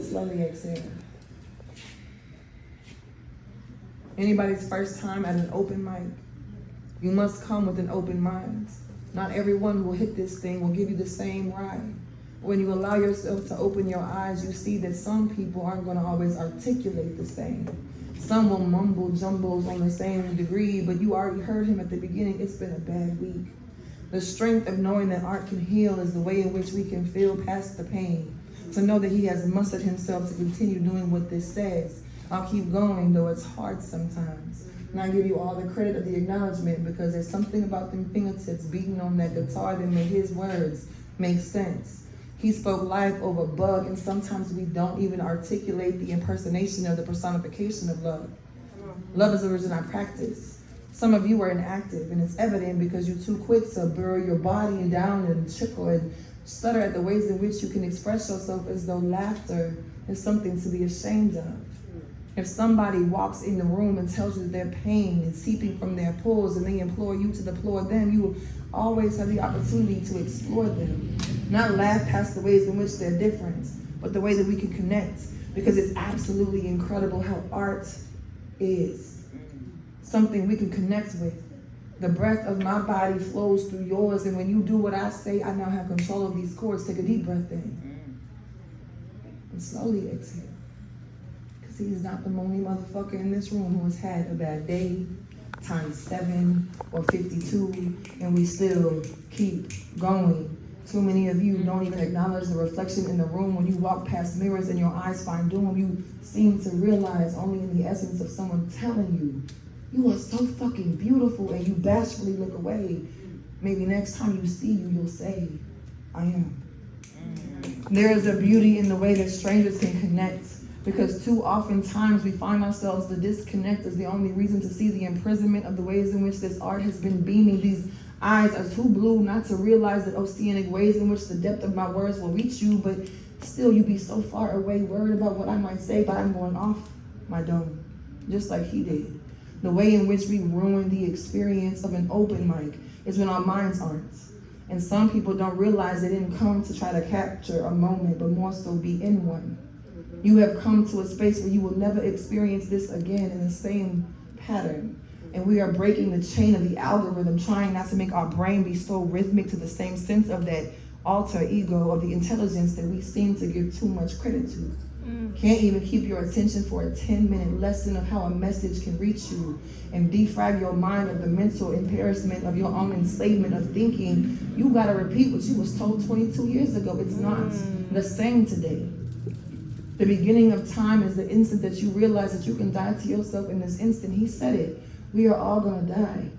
slowly exhale. Anybody's first time at an open mic, you must come with an open mind. Not everyone will hit this thing, will give you the same ride. When you allow yourself to open your eyes, you see that some people aren't going to always articulate the same. Some will mumble jumbles on the same degree, but you already heard him at the beginning. It's been a bad week. The strength of knowing that art can heal is the way in which we can feel past the pain. To know that he has mustered himself to continue doing what this says. I'll keep going, though it's hard sometimes. And I give you all the credit of the acknowledgement because there's something about them fingertips beating on that guitar that made his words make sense. He spoke life over bug, and sometimes we don't even articulate the impersonation of the personification of love. Love is a religion I practice. Some of you are inactive, and it's evident because you're too quick to burrow your body down and trickle and stutter at the ways in which you can express yourself as though laughter is something to be ashamed of. If somebody walks in the room and tells you that their pain is seeping from their pores and they implore you to deplore them, you will always have the opportunity to explore them. Not laugh past the ways in which they're different, but the way that we can connect. Because it's absolutely incredible how art is something we can connect with. The breath of my body flows through yours, and when you do what I say, I now have control of these chords. Take a deep breath in. And slowly exhale. Because he's not the only motherfucker in this room who has had a bad day, times 7 or 52, and we still keep going. Too many of you don't even acknowledge the reflection in the room. When you walk past mirrors and your eyes find doom, you seem to realize only in the essence of someone telling you, you are so fucking beautiful, and you bashfully look away. Maybe next time you see you, you'll say, I am. There is a beauty in the way that strangers can connect, because too often times we find ourselves the disconnect is the only reason to see the imprisonment of the ways in which this art has been beaming. These eyes are too blue not to realize the oceanic ways in which the depth of my words will reach you, but still you be so far away, worried about what I might say, but I'm going off my dome, just like he did. The way in which we ruin the experience of an open mic is when our minds aren't. And some people don't realize they didn't come to try to capture a moment, but more so be in one. You have come to a space where you will never experience this again in the same pattern. And we are breaking the chain of the algorithm, trying not to make our brain be so rhythmic to the same sense of that alter ego of the intelligence that we seem to give too much credit to. Can't even keep your attention for a 10-minute lesson of how a message can reach you and defrag your mind of the mental embarrassment of your own enslavement of thinking you gotta repeat what you was told 22 years ago. It's not the same today. The beginning of time is the instant that you realize that you can die to yourself in this instant. He said it. We are all gonna die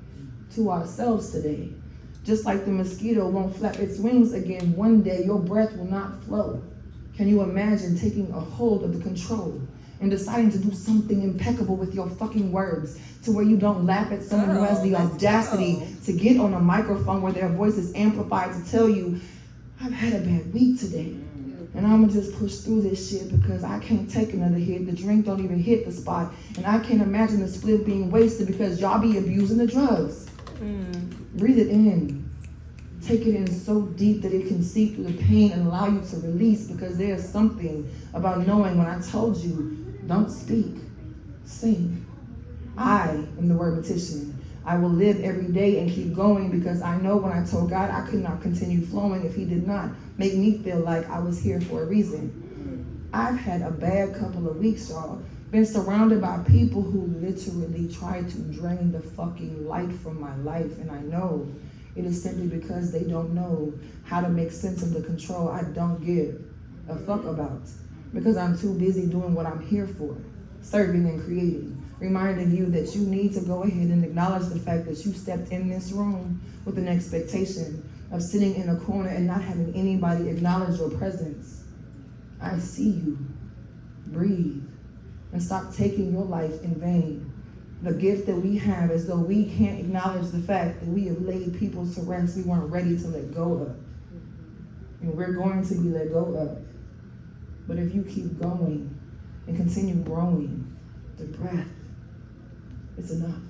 to ourselves today. Just like the mosquito won't flap its wings again, one day your breath will not flow. Can you imagine taking a hold of the control and deciding to do something impeccable with your fucking words to where you don't laugh at someone who has the audacity to get on a microphone where their voice is amplified to tell you, I've had a bad week today. And I'm gonna just push through this shit because I can't take another hit. The drink don't even hit the spot. And I can't imagine the split being wasted because y'all be abusing the drugs. Breathe it in. Take it in so deep that it can seep through the pain and allow you to release, because there's something about knowing when I told you, don't speak, sing. I am the word petition. I will live every day and keep going because I know when I told God I could not continue flowing if he did not make me feel like I was here for a reason. I've had a bad couple of weeks, y'all. Been surrounded by people who literally try to drain the fucking light from my life, and I know it is simply because they don't know how to make sense of the control I don't give a fuck about, because I'm too busy doing what I'm here for, serving and creating. Reminding you that you need to go ahead and acknowledge the fact that you stepped in this room with an expectation of sitting in a corner and not having anybody acknowledge your presence. I see you. Breathe and stop taking your life in vain. The gift that we have, as though we can't acknowledge the fact that we have laid people to rest we weren't ready to let go of. And we're going to be let go of. But if you keep going and continue growing, the breath, it's enough.